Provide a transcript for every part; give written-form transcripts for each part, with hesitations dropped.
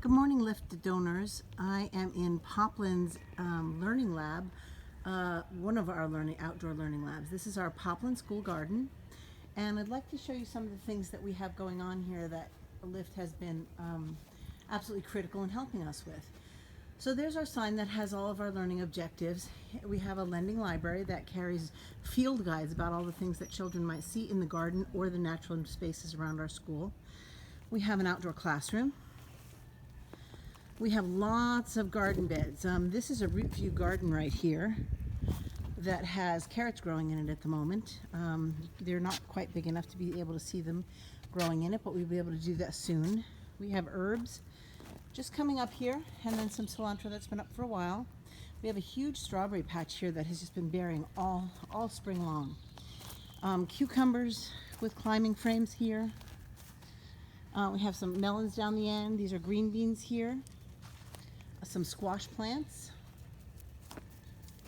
Good morning, Lift donors. I am in Poplin's learning lab, one of our outdoor learning labs. This is our Poplin School Garden, and I'd like to show you some of the things that we have going on here that Lift has been absolutely critical in helping us with. So there's our sign that has all of our learning objectives. We have a lending library that carries field guides about all the things that children might see in the garden or the natural spaces around our school. We have an outdoor classroom. We have lots of garden beds. This is a root view garden right here that has carrots growing in it at the moment. They're not quite big enough to be able to see them growing in it, but we'll be able to do that soon. We have herbs just coming up here, and then some cilantro that's been up for a while. We have a huge strawberry patch here that has just been bearing all spring long. Cucumbers with climbing frames here. We have some melons down the end. These are green beans here. Some squash plants.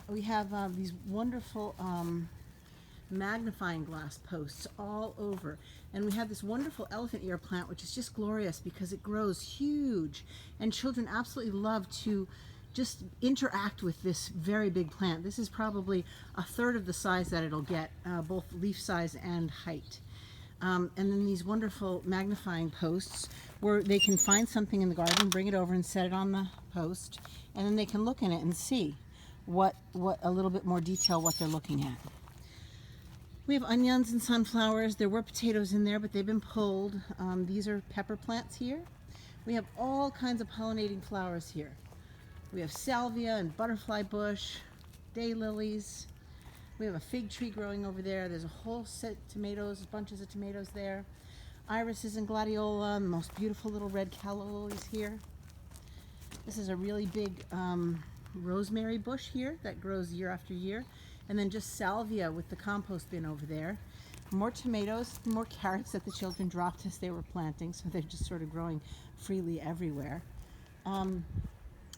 We have these wonderful magnifying glass posts all over, and we have this wonderful elephant ear plant, which is just glorious because it grows huge, and children absolutely love to just interact with this very big plant. This is probably a third of the size that it'll get, both leaf size and height. And then these wonderful magnifying posts where they can find something in the garden, bring it over and set it on the post, and then they can look in it and see what a little bit more detail what they're looking at. We have onions and sunflowers. There were potatoes in there, but they've been pulled. These are pepper plants here. We have all kinds of pollinating flowers here. We have salvia and butterfly bush, daylilies. We have a fig tree growing over there. There's a whole set of tomatoes, bunches of tomatoes there. Irises and gladiola, the most beautiful little red calla lilies here. This is a really big rosemary bush here that grows year after year. And then just salvia with the compost bin over there. More tomatoes, more carrots that the children dropped as they were planting, so they're just sort of growing freely everywhere.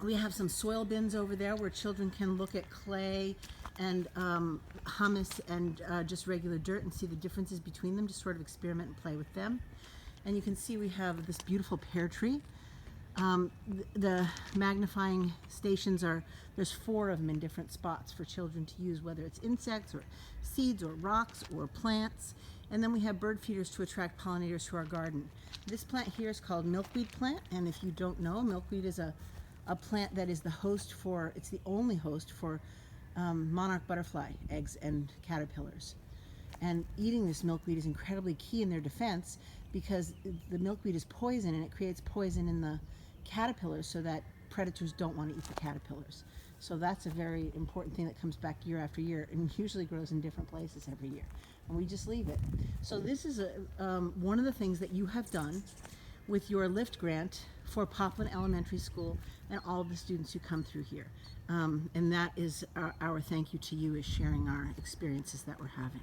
We have some soil bins over there where children can look at clay and humus and just regular dirt and see the differences between them, just sort of experiment and play with them. And you can see we have this beautiful pear tree. The magnifying stations there's 4 of them in different spots for children to use, whether it's insects or seeds or rocks or plants. And then we have bird feeders to attract pollinators to our garden. This plant here is called milkweed plant, and if you don't know, milkweed is a plant that is it's the only host for monarch butterfly eggs and caterpillars. And eating this milkweed is incredibly key in their defense because the milkweed is poison, and it creates poison in the caterpillars so that predators don't want to eat the caterpillars. So that's a very important thing that comes back year after year, and usually grows in different places every year. And we just leave it. So this is one of the things that you have done with your LIFT grant for Poplin Elementary School and all of the students who come through here. And that is our thank you to you, is sharing our experiences that we're having.